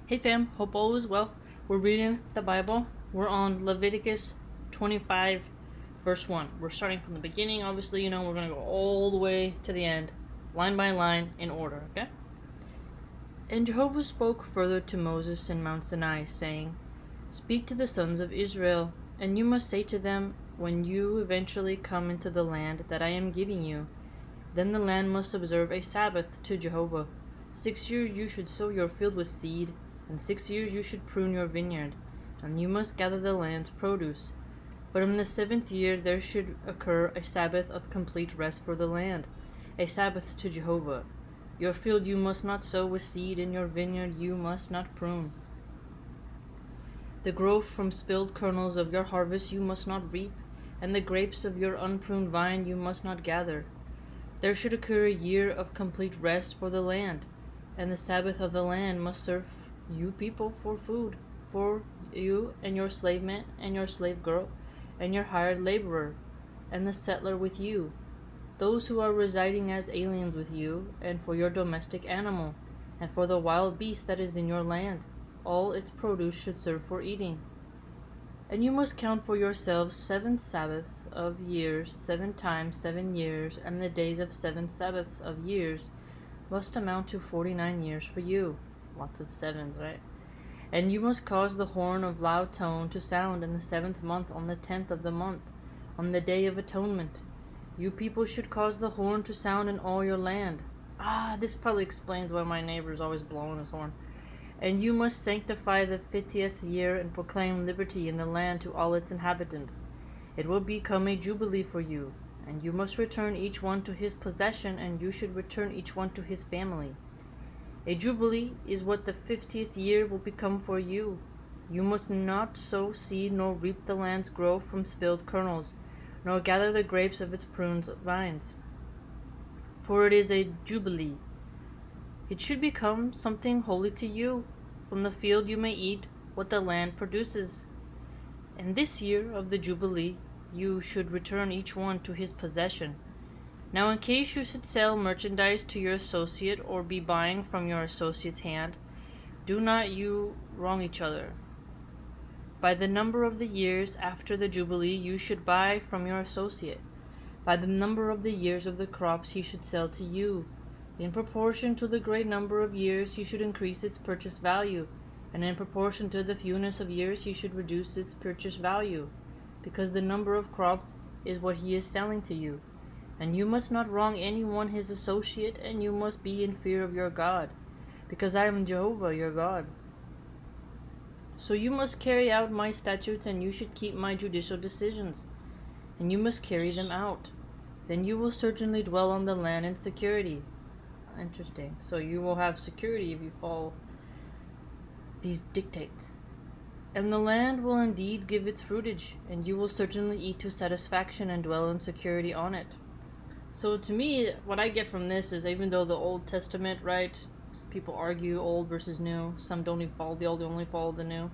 Hey fam, hope all is well. We're reading the Bible. We're on Leviticus 25, verse 1. We're starting from the beginning, obviously, we're going to go all the way to the end, line by line, in order, okay? And Jehovah spoke further to Moses in Mount Sinai, saying, Speak to the sons of Israel, and you must say to them, when you eventually come into the land that I am giving you, then the land must observe a Sabbath to Jehovah. 6 years you should sow your field with seed, and 6 years you should prune your vineyard, and you must gather the land's produce. But in the 7th year there should occur a Sabbath of complete rest for the land, a Sabbath to Jehovah. Your field you must not sow with seed, and your vineyard you must not prune. The growth from spilled kernels of your harvest you must not reap, and the grapes of your unpruned vine you must not gather. There should occur a year of complete rest for the land, and the Sabbath of the land must serve you people for food, for you and your slave man and your slave girl, and your hired laborer, and the settler with you, those who are residing as aliens with you, and for your domestic animal, and for the wild beast that is in your land. All its produce should serve for eating. And you must count for yourselves 7 Sabbaths of years, 7 times 7 years, and the days of 7 Sabbaths of years must amount to 49 years for you. Lots of sevens, right? And you must cause the horn of loud tone to sound in the 7th month on the 10th of the month, on the day of atonement. You people should cause the horn to sound in all your land. This probably explains why my neighbor is always blowing his horn. And you must sanctify the 50th year and proclaim liberty in the land to all its inhabitants. It will become a jubilee for you, and you must return each one to his possession, and you should return each one to his family. A jubilee is what the 50th year will become for you. You must not sow seed nor reap the land's growth from spilled kernels, nor gather the grapes of its pruned vines. For it is a jubilee. It should become something holy to you. From the field you may eat what the land produces. And this year of the Jubilee you should return each one to his possession. Now in case you should sell merchandise to your associate or be buying from your associate's hand, do not you wrong each other. By the number of the years after the Jubilee you should buy from your associate. By the number of the years of the crops he should sell to you. In proportion to the great number of years, you should increase its purchase value, and in proportion to the fewness of years, you should reduce its purchase value, because the number of crops is what he is selling to you. And you must not wrong anyone his associate, and you must be in fear of your God, because I am Jehovah your God. So you must carry out my statutes, and you should keep my judicial decisions, and you must carry them out. Then you will certainly dwell on the land in security. Interesting. So you will have security if you follow these dictates. And the land will indeed give its fruitage, and you will certainly eat to satisfaction and dwell in security on it. So to me, what I get from this is, even though the Old Testament, right, people argue old versus new, some don't even follow the old, they only follow the new.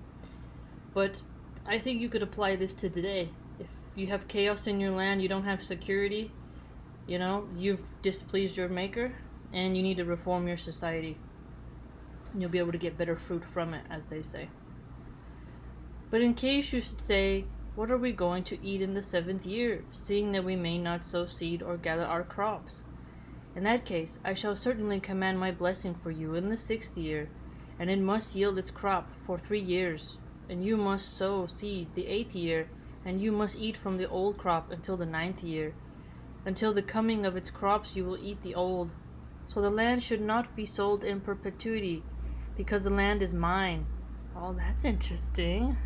But I think you could apply this to today. If you have chaos in your land, you don't have security, you've displeased your maker, and you need to reform your society. And you'll be able to get better fruit from it, as they say. But in case you should say, what are we going to eat in the 7th year, seeing that we may not sow seed or gather our crops? In that case, I shall certainly command my blessing for you in the 6th year, and it must yield its crop for 3 years. And you must sow seed the 8th year, and you must eat from the old crop until the 9th year. Until the coming of its crops you will eat the old. So the land should not be sold in perpetuity, because the land is mine. Oh, that's interesting.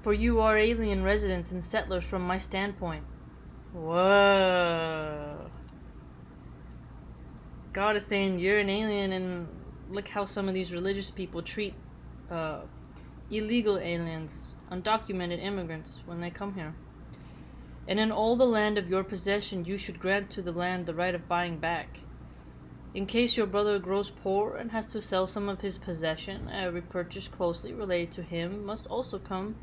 For you are alien residents and settlers from my standpoint. Whoa. God is saying you're an alien, and look how some of these religious people treat illegal aliens, undocumented immigrants, when they come here. And in all the land of your possession you should grant to the land the right of buying back. In case your brother grows poor and has to sell some of his possession, every purchase closely related to him must also come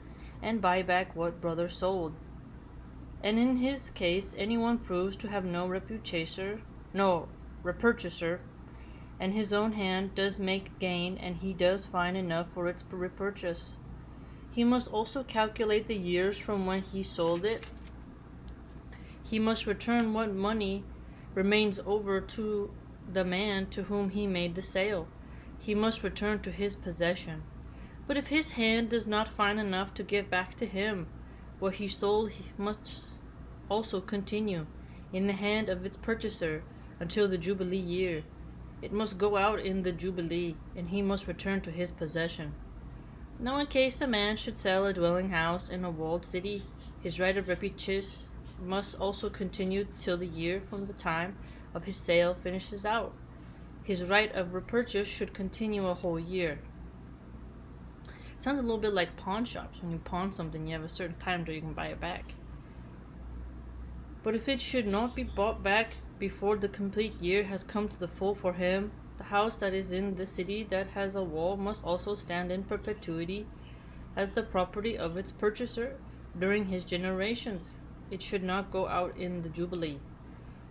and buy back what brother sold. And in his case, anyone proves to have no repurchaser, and his own hand does make gain, and he does find enough for its repurchase. He must also calculate the years from when he sold it. He must return what money remains over to the man to whom he made the sale. He must return to his possession. But if his hand does not find enough to give back to him what he sold, he must also continue in the hand of its purchaser until the Jubilee year. It must go out in the Jubilee, and he must return to his possession. Now, in case a man should sell a dwelling house in a walled city, his right of repurchase must also continue till the year from the time of his sale finishes out. His right of repurchase should continue a whole year. Sounds a little bit like pawn shops. When you pawn something, you have a certain time till you can buy it back. But if it should not be bought back before the complete year has come to the full for him, the house that is in the city that has a wall must also stand in perpetuity as the property of its purchaser during his generations. It should not go out in the Jubilee.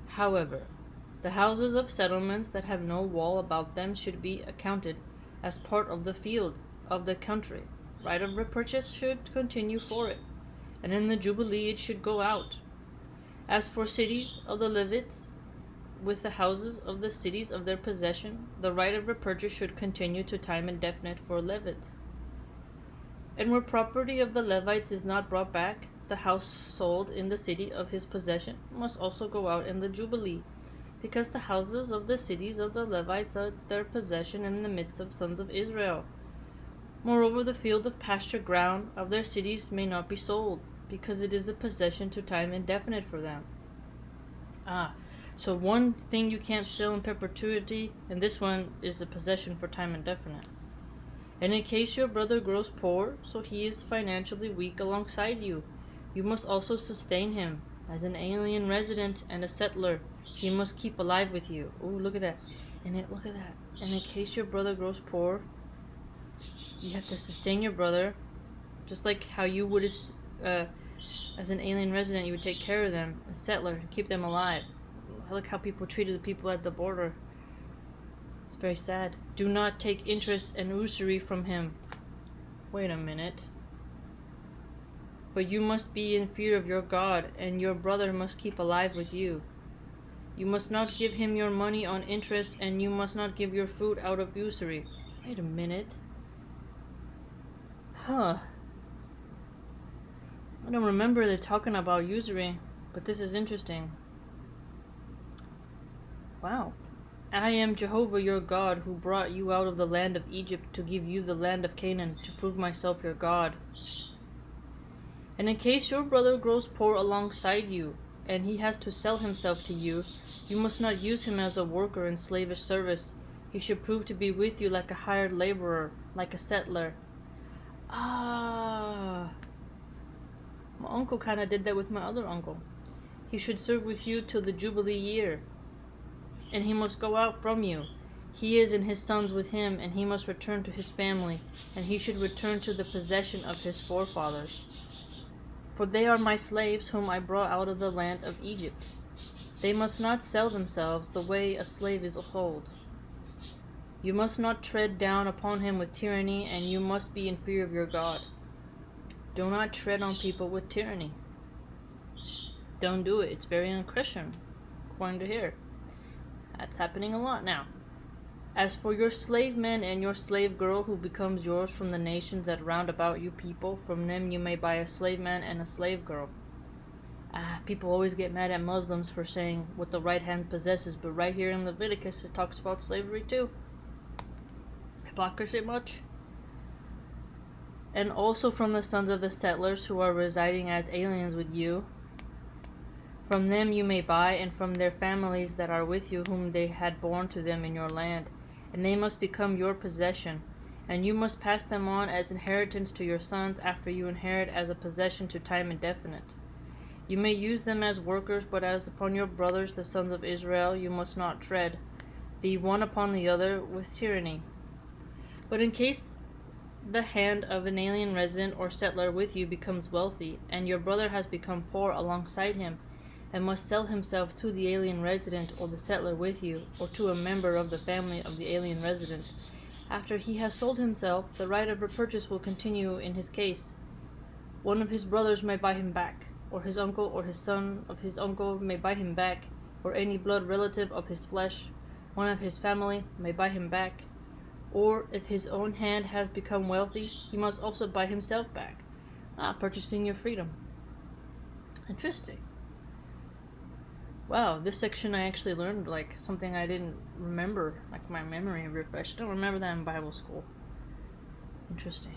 However, the houses of settlements that have no wall about them should be accounted as part of the field of the country. Right of repurchase should continue for it, and in the Jubilee it should go out. As for cities of the Levites, with the houses of the cities of their possession, the right of repurchase should continue to time indefinite for Levites. And where property of the Levites is not brought back, the house sold in the city of his possession must also go out in the Jubilee, because the houses of the cities of the Levites are their possession in the midst of sons of Israel. Moreover, the field of pasture ground of their cities may not be sold, because it is a possession to time indefinite for them. So one thing you can't sell in perpetuity, and this one is a possession for time indefinite. And in case your brother grows poor, so he is financially weak alongside you, you must also sustain him. As an alien resident and a settler, he must keep alive with you. Oh, look at that. Look at that. And in case your brother grows poor, you have to sustain your brother, just like how you would as an alien resident, you would take care of them, a settler, and keep them alive. I like how people treated the people at the border. It's very sad. Do not take interest and usury from him. Wait a minute. But you must be in fear of your God, and your brother must keep alive with you. You must not give him your money on interest, and you must not give your food out of usury. Wait a minute. I don't remember they talking about usury, but this is interesting. Wow. I am Jehovah your God, who brought you out of the land of Egypt to give you the land of Canaan, to prove myself your God. And in case your brother grows poor alongside you, and he has to sell himself to you, you must not use him as a worker in slavish service. He should prove to be with you like a hired laborer, like a settler. My uncle kind of did that with my other uncle. He should serve with you till the Jubilee year, and he must go out from you. He is and his sons with him, and he must return to his family, and he should return to the possession of his forefathers. For they are my slaves whom I brought out of the land of Egypt. They must not sell themselves the way a slave is sold. You must not tread down upon him with tyranny, and you must be in fear of your God. Do not tread on people with tyranny. Don't do it. It's very unchristian, according to here. That's happening a lot now. As for your slave man and your slave girl who becomes yours from the nations that round about you people, from them you may buy a slave man and a slave girl. People always get mad at Muslims for saying what the right hand possesses, but right here in Leviticus it talks about slavery too. Hypocrisy much? And also from the sons of the settlers who are residing as aliens with you. From them you may buy, and from their families that are with you, whom they had born to them in your land. And they must become your possession, and you must pass them on as inheritance to your sons after you inherit as a possession to time indefinite. You may use them as workers, but as upon your brothers the sons of Israel you must not tread, the one upon the other with tyranny. But in case the hand of an alien resident or settler with you becomes wealthy, and your brother has become poor alongside him, and must sell himself to the alien resident or the settler with you, or to a member of the family of the alien resident. After he has sold himself, the right of repurchase will continue in his case. One of his brothers may buy him back, or his uncle or his son of his uncle may buy him back, or any blood relative of his flesh, one of his family, may buy him back. Or if his own hand has become wealthy, he must also buy himself back. Purchasing your freedom. Interesting. Wow, this section I actually learned like something I didn't remember, like my memory refreshed. I don't remember that in Bible school. Interesting.